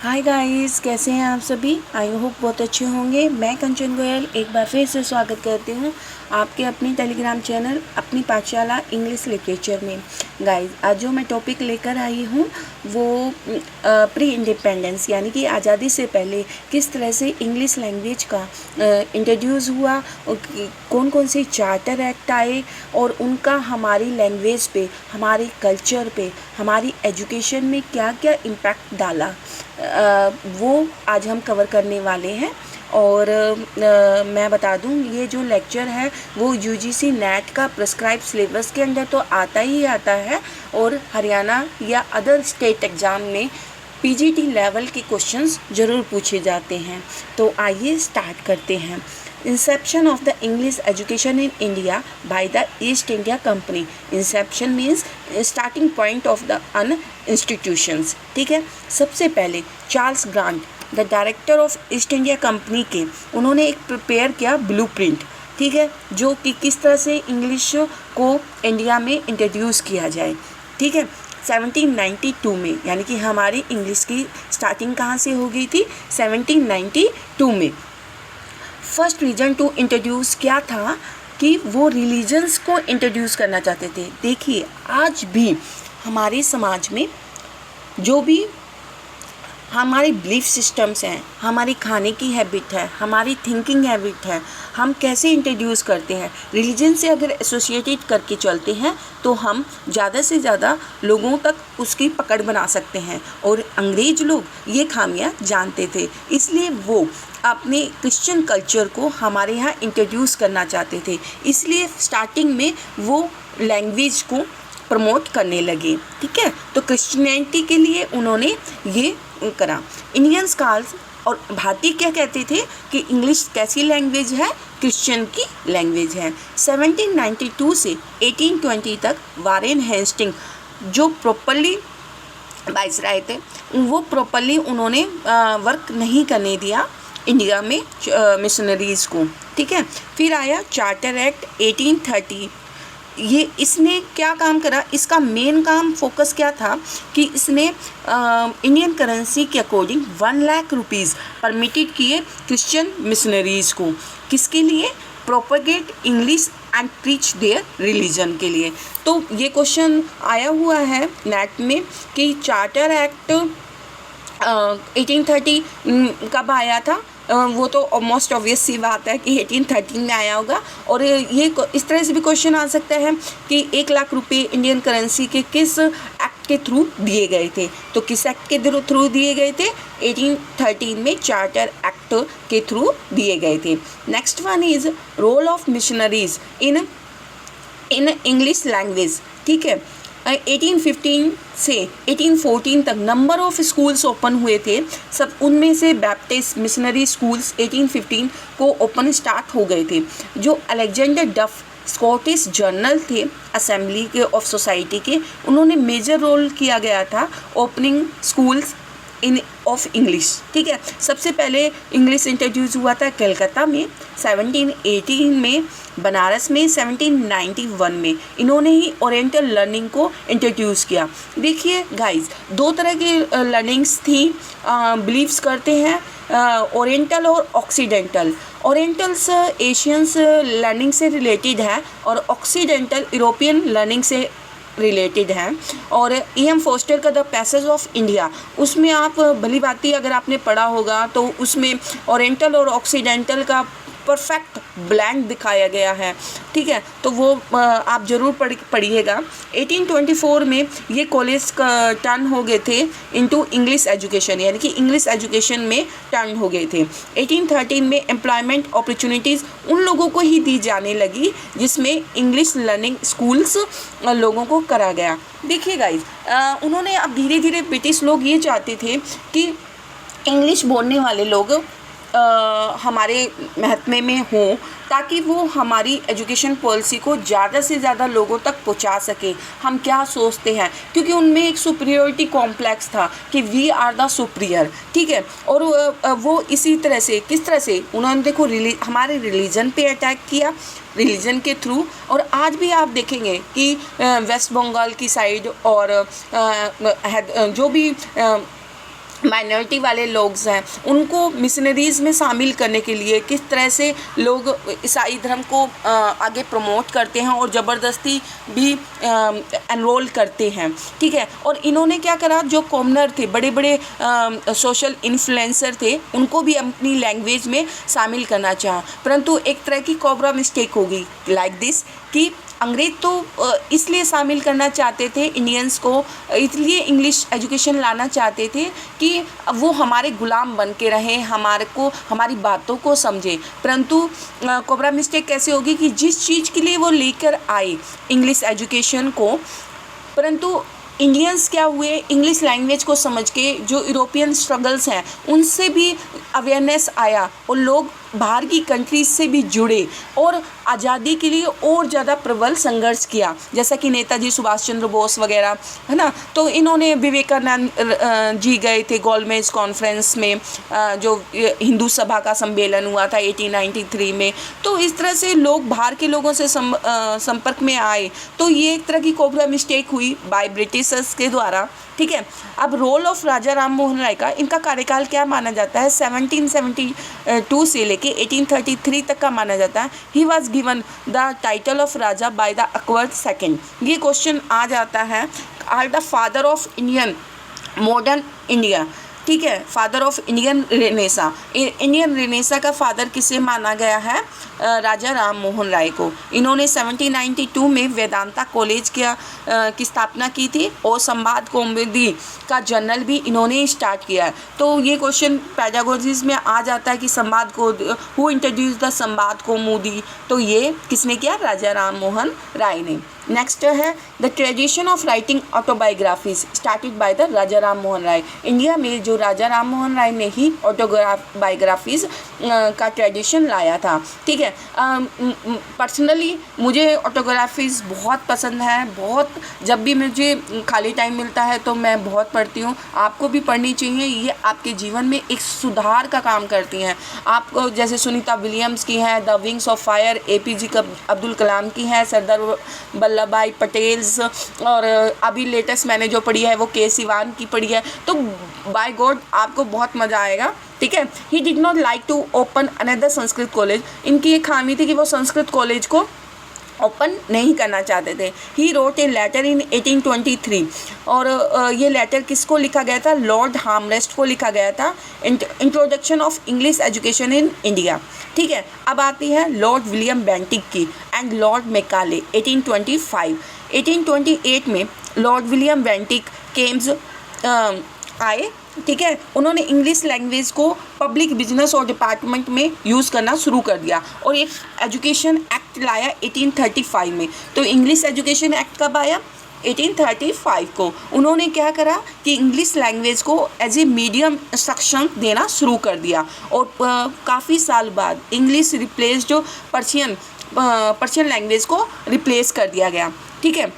Hi guys, कैसे हैं आप सभी। आई होप बहुत अच्छे होंगे। मैं कंचन गोयल एक बार फिर से स्वागत करती हूँ आपके अपनी टेलीग्राम चैनल अपनी पाठशाला इंग्लिश लिटरेचर में। गाइस, आज जो मैं टॉपिक लेकर आई हूँ वो प्री इंडिपेंडेंस यानी कि आज़ादी से पहले किस तरह से इंग्लिश लैंग्वेज का इंट्रोड्यूस हुआ, कौन कौन से चार्टर एक्ट आए और उनका हमारी लैंग्वेज पे, हमारे कल्चर पे, हमारी एजुकेशन में क्या क्या इम्पैक्ट डाला, वो आज हम कवर करने वाले हैं। और मैं बता दूं, ये जो लेक्चर है वो यूजीसी नेट का प्रिस्क्राइब सिलेबस के अंदर तो आता ही आता है और हरियाणा या अदर स्टेट एग्ज़ाम में पीजीटी लेवल के क्वेश्चंस ज़रूर पूछे जाते हैं। तो आइए स्टार्ट करते हैं। Inception of the English education in India by the East India Company. Inception means starting point of the an institutions. ठीक है, सबसे पहले Charles Grant the director of East India Company के उन्होंने एक प्रिपेयर किया ब्लूप्रिंट, ठीक है, जो कि किस तरह से इंग्लिश को इंडिया में इंट्रोड्यूस किया जाए। ठीक है, 1792 में, यानी कि हमारी इंग्लिश की स्टार्टिंग कहाँ से हो गई थी, 1792 में। फर्स्ट रीजन टू इंट्रोड्यूस क्या था कि वो रिलीजन्स को इंट्रोड्यूस करना चाहते थे। देखिए, आज भी हमारे समाज में जो भी हमारे बिलीफ सिस्टम्स हैं, हमारी खाने की हैबिट है, हमारी थिंकिंग हैबिट है, हम कैसे इंट्रोड्यूस करते हैं, रिलीजन से अगर एसोसिएटेड करके चलते हैं तो हम ज़्यादा से ज़्यादा लोगों तक उसकी पकड़ बना सकते हैं। और अंग्रेज लोग ये खामियां जानते थे, इसलिए वो अपने क्रिश्चियन कल्चर को हमारे यहाँ इंट्रोड्यूस करना चाहते थे। इसलिए स्टार्टिंग में वो लैंग्वेज को प्रमोट करने लगे। ठीक है, तो क्रिश्चियनिटी के लिए उन्होंने ये करा। इंडियन स्कॉलर्स और भारतीय क्या कहते थे कि इंग्लिश कैसी लैंग्वेज है, क्रिश्चियन की लैंग्वेज है। 1792 से 1820 तक वारेन हेस्टिंग जो प्रॉपरली वाइसराय थे, वो प्रॉपरली उन्होंने वर्क नहीं करने दिया इंडिया में मिशनरीज़ को। ठीक है, फिर आया चार्टर एक्ट 1830। ये इसने क्या काम करा, इसका मेन काम फोकस क्या था कि इसने इंडियन करेंसी के अकॉर्डिंग 1 लाख रुपीज़ परमिटेड किए क्रिश्चियन मिशनरीज़ को। किसके लिए, propagate English and preach their religion के लिए। तो ये क्वेश्चन आया हुआ है नेट में कि चार्टर एक्ट 1830 कब आया था। वो तो मोस्ट ऑब्वियस सी बात है कि 1813 में आया होगा। और ये इस तरह से भी क्वेश्चन आ सकता है कि 1 लाख रुपए इंडियन करेंसी के किस एक्ट के थ्रू दिए गए थे। तो किस एक्ट के थ्रू दिए गए थे, 1813 में चार्टर एक्ट के थ्रू दिए गए थे। Next one is role of missionaries in English language. ठीक है, 1815 से 1814 तक नंबर ऑफ स्कूल्स ओपन हुए थे। सब उनमें से बैप्टिस्ट मिशनरी स्कूल्स 1815 को ओपन स्टार्ट हो गए थे। जो अलेक्जेंडर डफ स्कॉटिश जर्नल थे असेंबली के ऑफ सोसाइटी के, उन्होंने मेजर रोल किया गया था opening schools in of English. ठीक है, सबसे पहले इंग्लिश इंट्रोड्यूस हुआ था कलकत्ता में 1718 में, बनारस में 1791 में। इन्होंने ही ओरिएंटल लर्निंग को इंट्रोड्यूस किया। देखिए गाइस, 2 तरह की लर्निंग्स थी, बिलीव्स करते हैं, ओरिएंटल और ऑक्सीडेंटल। ओरिएंटल्स एशियंस लर्निंग से रिलेटेड है और ऑक्सीडेंटल यूरोपियन लर्निंग से रिलेटेड है। और E.M. फोस्टर का द पैसेज ऑफ इंडिया, उसमें आप भली भांति अगर आपने पढ़ा होगा तो उसमें ओरिएंटल और ऑक्सीडेंटल का परफेक्ट ब्लेंड दिखाया गया है। ठीक है, तो वो आप ज़रूर पढ़िएगा। 1824 में ये कॉलेज टर्न हो गए थे इनटू इंग्लिश एजुकेशन, यानी कि इंग्लिश एजुकेशन में टर्न हो गए थे। 1813 में एम्प्लॉयमेंट अपॉर्चुनिटीज़ उन लोगों को ही दी जाने लगी जिसमें इंग्लिश लर्निंग स्कूल्स लोगों को करा गया। देखिए गाइज, उन्होंने अब धीरे धीरे ब्रिटिश लोग ये चाहते थे कि इंग्लिश बोलने वाले लोग हमारे महत्व में हों, ताकि वो हमारी एजुकेशन पॉलिसी को ज़्यादा से ज़्यादा लोगों तक पहुंचा सके। हम क्या सोचते हैं, क्योंकि उनमें एक सुपीरियरिटी कॉम्प्लेक्स था कि वी आर द सुपीरियर। ठीक है, और वो इसी तरह से, किस तरह से उन्होंने देखो हमारे रिलीजन पे अटैक किया, रिलीजन के थ्रू। और आज भी आप देखेंगे कि वेस्ट बंगाल की साइड और जो भी माइनॉरिटी वाले लोग हैं उनको मिशनरीज़ में शामिल करने के लिए किस तरह से लोग ईसाई धर्म को आगे प्रमोट करते हैं और ज़बरदस्ती भी एनरोल करते हैं, ठीक है। और इन्होंने क्या करा, जो कॉमनर थे, बड़े बड़े सोशल इन्फ्लुएंसर थे, उनको भी अपनी लैंग्वेज में शामिल करना चाहा, परंतु एक तरह की कोबरा मिस्टेक होगी लाइक दिस कि अंग्रेज तो इसलिए शामिल करना चाहते थे इंडियंस को, इसलिए इंग्लिश एजुकेशन लाना चाहते थे कि वो हमारे गुलाम बन के रहें, हमारी बातों को समझे। परंतु कोबरा मिस्टेक कैसे होगी कि जिस चीज़ के लिए वो लेकर आए इंग्लिश एजुकेशन को, परंतु इंडियंस क्या हुए, इंग्लिश लैंग्वेज को समझ के जो यूरोपियन स्ट्रगल्स हैं उनसे भी अवेयरनेस आया और लोग बाहर की कंट्रीज से भी जुड़े और आज़ादी के लिए और ज़्यादा प्रबल संघर्ष किया, जैसा कि नेताजी सुभाष चंद्र बोस वगैरह, है ना। तो इन्होंने विवेकानंद जी गए थे गोलमेज कॉन्फ्रेंस में, जो हिंदू सभा का सम्मेलन हुआ था 1893 में। तो इस तरह से लोग बाहर के लोगों से संपर्क में आए, तो ये एक तरह की कोबरा मिस्टेक हुई बाय ब्रिटिशर्स के द्वारा, ठीक है। अब रोल ऑफ राजा राम मोहन राय का, इनका कार्यकाल क्या माना जाता है, 1772 से लेके 1833 तक का माना जाता है। He was given the title of raja by the Akbar second. ये क्वेश्चन आ जाता है, are the father of Indian modern India, ठीक है, father of Indian renaissance. Indian renaissance का फादर किसे माना गया है, राजा राम मोहन राय को। इन्होंने 1792 में वेदांता कॉलेज की स्थापना की थी और संवाद कौमुदी का जर्नल भी इन्होंने स्टार्ट किया है। तो ये क्वेश्चन पेडागोजीज में आ जाता है कि संवाद को हु इंट्रोड्यूस द संवाद कौमुदी, तो ये किसने किया, राजा राम मोहन राय ने। नेक्स्ट है the tradition of writing autobiographies started by the Raja Ram Mohan Roy. India में जो राजा राम मोहन राय ने ही ऑटोबायोग्राफीज का ट्रेडिशन लाया था, ठीक है। पर्सनली मुझे ऑटोग्राफीज बहुत पसंद है, बहुत, जब भी मुझे खाली टाइम मिलता है तो मैं बहुत पढ़ती हूँ। आपको भी पढ़नी चाहिए, ये आपके जीवन में एक सुधार का काम करती हैं। आपको जैसे सुनीता विलियम्स की हैं the wings of fire, APJ Abdul Kalam की हैं सरदार वल्लभ भाई पटेल्स, और अभी लेटेस्ट मैंने जो पढ़ी है वो K सिवान की पढ़ी है। तो बाय गॉड आपको बहुत मज़ा आएगा, ठीक है। He did not like to open another Sanskrit college. इनकी एक खामी थी कि वो संस्कृत कॉलेज को ओपन नहीं करना चाहते थे। ही रोट ए लेटर इन 1823, और ये लेटर किसको लिखा गया था, लॉर्ड हार्मरेस्ट को लिखा गया था, introduction of English education in India, ठीक है। अब आती है लॉर्ड विलियम बेंटिक की एंड लॉर्ड मैकाले 1825। 1828 में लॉर्ड विलियम बेंटिक केम्स आए, ठीक है। उन्होंने इंग्लिश लैंग्वेज को पब्लिक बिजनेस और डिपार्टमेंट में यूज़ करना शुरू कर दिया और एक एजुकेशन एक्ट लाया 1835 में। तो इंग्लिश एजुकेशन एक्ट कब आया, 1835 को। उन्होंने क्या करा कि इंग्लिश लैंग्वेज को एज ए मीडियम इंस्ट्रक्शन देना शुरू कर दिया, और काफ़ी साल बाद इंग्लिश रिप्लेस जो पर्शियन लैंग्वेज को रिप्लेस कर दिया गया, ठीक है।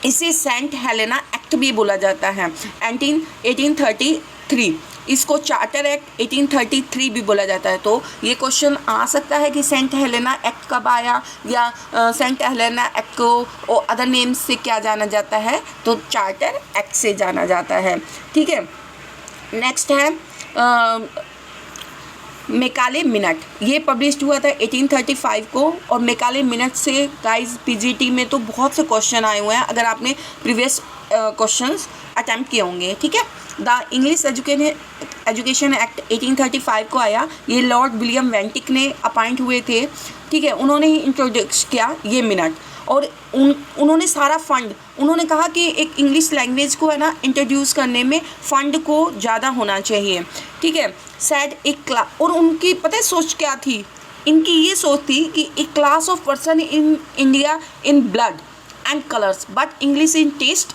इसे सेंट हेलेना एक्ट भी बोला जाता है, 1833। इसको चार्टर एक्ट 1833 भी बोला जाता है। तो ये क्वेश्चन आ सकता है कि सेंट हेलेना एक्ट कब आया, या सेंट हेलेना एक्ट को अदर नेम्स से क्या जाना जाता है, तो चार्टर एक्ट से जाना जाता है, ठीक है। नेक्स्ट है मैकाले मिनट। ये पब्लिश हुआ था 1835 को, और मैकाले मिनट से गाइस PGT में तो बहुत से क्वेश्चन आए हुए हैं, अगर आपने प्रीवियस क्वेश्चंस अटैम्प्ट किए होंगे, ठीक है। द इंग्लिश एजुकेशन एक्ट 1835 को आया, ये लॉर्ड विलियम बेंटिक ने अपॉइंट हुए थे, ठीक है। उन्होंने ही इंट्रोड्यूस किया ये मिनट, और उन्होंने सारा फंड, उन्होंने कहा कि एक इंग्लिश लैंग्वेज को है ना इंट्रोड्यूस करने में फ़ंड को ज़्यादा होना चाहिए, ठीक है। सैड एक क्लास, और उनकी पता है सोच क्या थी, इनकी ये सोच थी कि एक class of person in India in blood and colours but English in taste,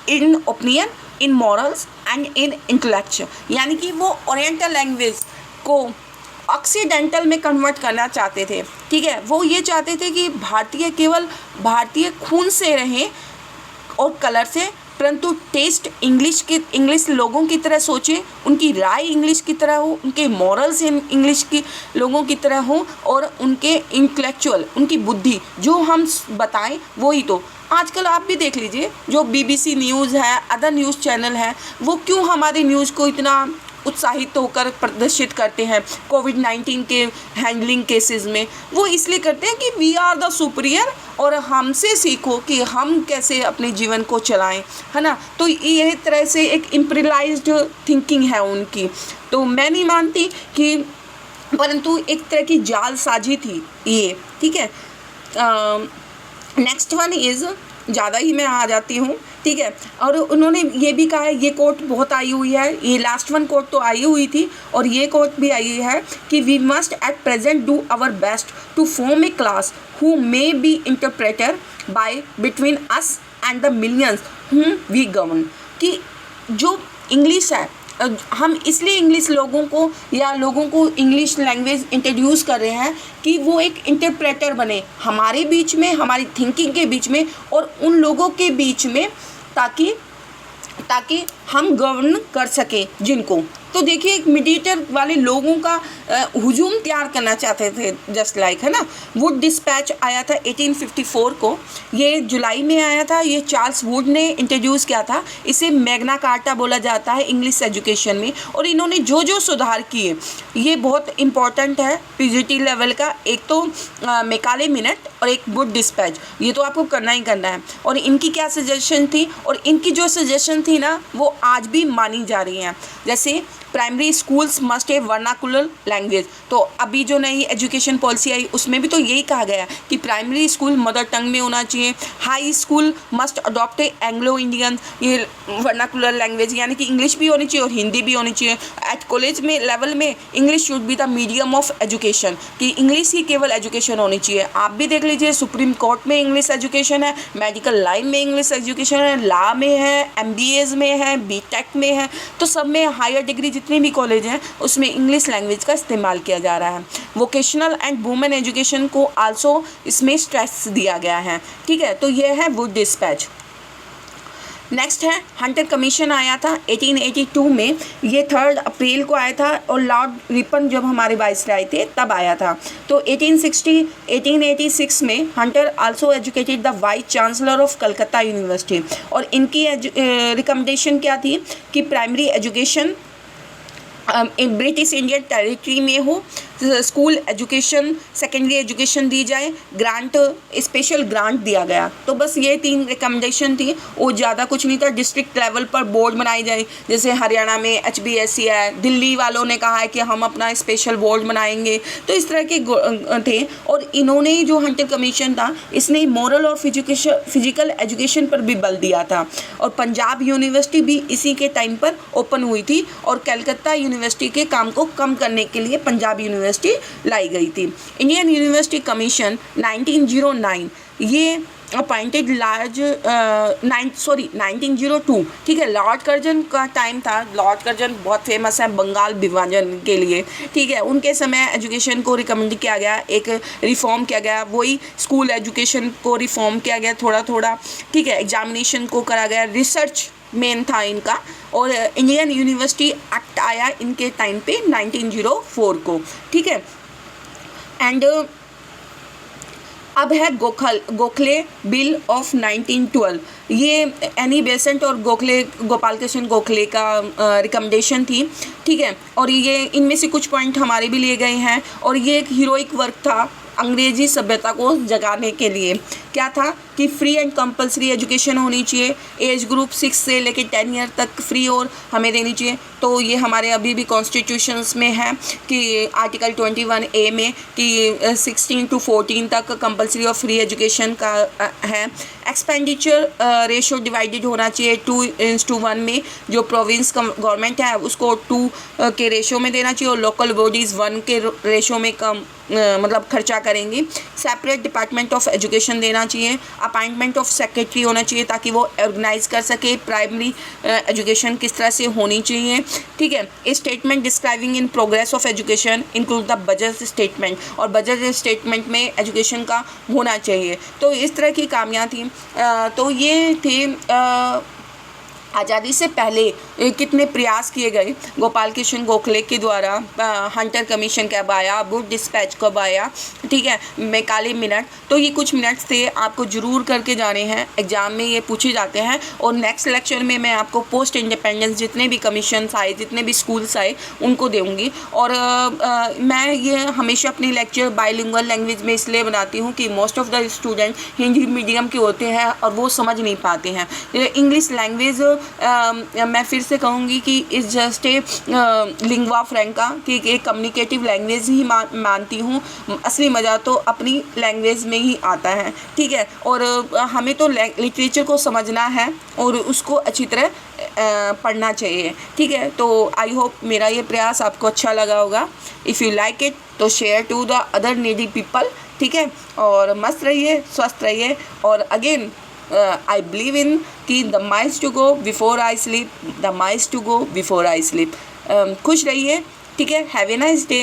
in opinion, in morals and in intellectual. यानी कि वो ओरिएंटल लैंग्वेज को ऑक्सीडेंटल में कन्वर्ट करना चाहते थे, ठीक है। वो ये चाहते थे कि भारतीय केवल भारतीय खून से रहें और कलर से, परंतु टेस्ट इंग्लिश लोगों की तरह सोचे, उनकी राय इंग्लिश की तरह हो, उनके मॉरल्स इंग्लिश की लोगों की तरह हो, और उनके इंटेलेक्चुअल, उनकी बुद्धि जो हम बताएं वही तो आजकल आप भी देख लीजिए, जो BBC न्यूज़ है, अदर न्यूज़ चैनल है, वो क्यों हमारी न्यूज़ को इतना उत्साहित होकर प्रदर्शित करते हैं कोविड-19 के हैंडलिंग केसेस में? वो इसलिए करते हैं कि वी आर द सुपीरियर, और हमसे सीखो कि हम कैसे अपने जीवन को चलाएं, है ना। तो ये तरह से एक इम्पीरियलाइज्ड थिंकिंग है उनकी। तो मैं नहीं मानती कि, परंतु एक तरह की जालसाजी थी ये, ठीक है। नेक्स्ट वन इज़, ज़्यादा ही मैं आ जाती हूँ, ठीक है। और उन्होंने ये भी कहा है, ये कोट बहुत आई हुई है, ये लास्ट वन कोट तो आई हुई थी, और ये कोट भी आई है कि we must at present do our best to form a class who may be interpreter by between us and the millions whom we govern. कि जो इंग्लिश है, हम इसलिए इंग्लिश लोगों को इंग्लिश लैंग्वेज इंट्रोड्यूस कर रहे हैं कि वो एक इंटरप्रेटर बने हमारे बीच में, हमारी थिंकिंग के बीच में और उन लोगों के बीच में, ताकि हम गवर्न कर सकें जिनको। तो देखिए, एक मीडिएटर वाले लोगों का हुजूम तैयार करना चाहते थे, जस्ट लाइक, है ना। वुड डिस्पैच आया था 1854 को, ये जुलाई में आया था। ये चार्ल्स वुड ने इंट्रोड्यूस किया था। इसे मैग्ना कार्टा बोला जाता है इंग्लिश एजुकेशन में। और इन्होंने जो जो सुधार किए, ये बहुत इम्पॉर्टेंट है PGT लेवल का। एक तो मैकाले मिनट और एक वुड डिस्पैच, ये तो आपको करना ही करना है। और इनकी क्या सजेशन थी, और इनकी जो सजेशन थी ना, वो आज भी मानी जा रही हैं। जैसे प्राइमरी स्कूल्स मस्ट ए वर्नाकुलर लैंग्वेज। तो अभी जो नई एजुकेशन पॉलिसी आई, उसमें भी तो यही कहा गया कि प्राइमरी स्कूल मदर टंग में होना चाहिए। High school must adopt a Anglo Indian, ये वर्नाकुलर लैंग्वेज, यानी कि इंग्लिश भी होनी चाहिए और हिंदी भी होनी चाहिए। एट कॉलेज में लेवल में English should be the medium of education, कि इंग्लिश ही केवल एजुकेशन होनी चाहिए। आप भी देख लीजिए, सुप्रीम कोर्ट में इंग्लिश एजुकेशन है, मेडिकल लाइन में इंग्लिश एजुकेशन है, लॉ में है, MBAs में है, BTech में है। तो सब में हायर डिग्री जितने भी कॉलेज हैं, उसमें इंग्लिश लैंग्वेज का इस्तेमाल किया जा रहा है। वोकेशनल एंड वुमेन एजुकेशन को आल्सो इसमें स्ट्रेस दिया गया है, ठीक है। तो ये है वुड डिस्पैच। नेक्स्ट है हंटर कमीशन, आया था 1882 में। ये 3 अप्रैल को आया था, और लॉर्ड रिपन जब हमारे वाइसराय थे तब आया था। तो 1886 में Hunter also educated the vice chancellor of Calcutta university. और इनकी रिकमेंडेशन क्या थी कि primary education British Indian territory में हो, स्कूल एजुकेशन, सेकेंडरी एजुकेशन दी जाए, ग्रांट, स्पेशल ग्रांट दिया गया। तो बस ये 3 रिकमेंडेशन थी, वो ज़्यादा कुछ नहीं था। डिस्ट्रिक्ट लेवल पर बोर्ड बनाई जाए, जैसे हरियाणा में HBSC है, दिल्ली वालों ने कहा है कि हम अपना स्पेशल बोर्ड बनाएंगे। तो इस तरह के थे। और इन्होंने जो हंटर कमीशन था, इसने मॉरल और फिजिकल एजुकेशन पर भी बल दिया था। और पंजाब यूनिवर्सिटी भी इसी के टाइम पर ओपन हुई थी, और कलकत्ता यूनिवर्सिटी के काम को कम करने के लिए पंजाब यूनिवर्सिटी लाई गई थी। इंडियन यूनिवर्सिटी कमीशन 1909, ये अपॉइंटेड 1902, ठीक है। लॉर्ड कर्जन का टाइम था। लॉर्ड कर्जन बहुत फेमस है बंगाल विभाजन के लिए, ठीक है। उनके समय एजुकेशन को रिकमेंड किया गया, एक रिफॉर्म किया गया, वही स्कूल एजुकेशन को रिफॉर्म किया गया थोड़ा थोड़ा, ठीक है। एग्जामिनेशन को करा गया, रिसर्च मेन था इनका। और इंडियन यूनिवर्सिटी एक्ट आया इनके टाइम पे 1904 को, ठीक है। एंड अब है गोखले बिल ऑफ 1912। ये एनी बेसेंट और गोपाल कृष्ण गोखले का रिकमेंडेशन थी, ठीक है। और ये इनमें से कुछ पॉइंट हमारे भी लिए गए हैं। और ये एक हीरोइक वर्क था अंग्रेजी सभ्यता को जगाने के लिए। क्या था कि फ्री एंड कंपलसरी एजुकेशन होनी चाहिए, एज ग्रुप 6 से लेकर 10 ईयर तक फ्री और हमें देनी चाहिए। तो ये हमारे अभी भी कॉन्स्टिट्यूशंस में है कि आर्टिकल 21A में कि 16 to 14 तक कंपलसरी और फ्री एजुकेशन का है। एक्सपेंडिचर रेशो डिवाइडेड होना चाहिए 2:1 में। जो प्रोविंस गवर्नमेंट है उसको 2 के रेशो में देना चाहिए, और लोकल बॉडीज़ 1 के रेशो में कम मतलब खर्चा करेंगी। सेपरेट डिपार्टमेंट ऑफ एजुकेशन देना चाहिए। अपॉइंटमेंट ऑफ सेक्रेटरी होना चाहिए ताकि वो ऑर्गेनाइज कर सके प्राइमरी एजुकेशन किस तरह से होनी चाहिए, ठीक है। ए statement describing in progress of education include the budget statement, और बजट स्टेटमेंट में एजुकेशन का होना चाहिए। तो इस तरह की कामियाँ थी। तो ये थे आज़ादी से पहले कितने प्रयास किए गए। गोपाल कृष्ण गोखले के द्वारा हंटर कमीशन कब आया, वुड डिस्पैच कब आया, ठीक है, मैकाले मिनट। तो ये कुछ मिनट्स थे, आपको ज़रूर करके जाने हैं, एग्ज़ाम में ये पूछे जाते हैं। और नेक्स्ट लेक्चर में मैं आपको पोस्ट इंडिपेंडेंस जितने भी कमीशंस आए, जितने भी स्कूल्स आए, उनको दूँगी। और मैं ये हमेशा अपने लेक्चर बाइलिंगुअल लैंग्वेज में इसलिए बनाती हूँ कि most of the student Hindi medium के होते हैं और वो समझ नहीं पाते हैं। इंग्लिश लैंग्वेज मैं फिर से कहूँगी कि इज़ जस्ट ए लिंग्वा फ्रैंका, कि एक कम्युनिकेटिव लैंग्वेज ही मानती हूँ। असली मज़ा तो अपनी लैंग्वेज में ही आता है, ठीक है। और हमें तो लिटरेचर को समझना है और उसको अच्छी तरह पढ़ना चाहिए, ठीक है। तो आई होप मेरा ये प्रयास आपको अच्छा लगा होगा। इफ़ यू लाइक इट तो share to the other needy people, ठीक है। और मस्त रहिए, स्वस्थ रहिए। और अगेन I believe in कि the miles to go before I sleep, the miles to go before I sleep। खुश रहिए, ठीक है। Have a nice day.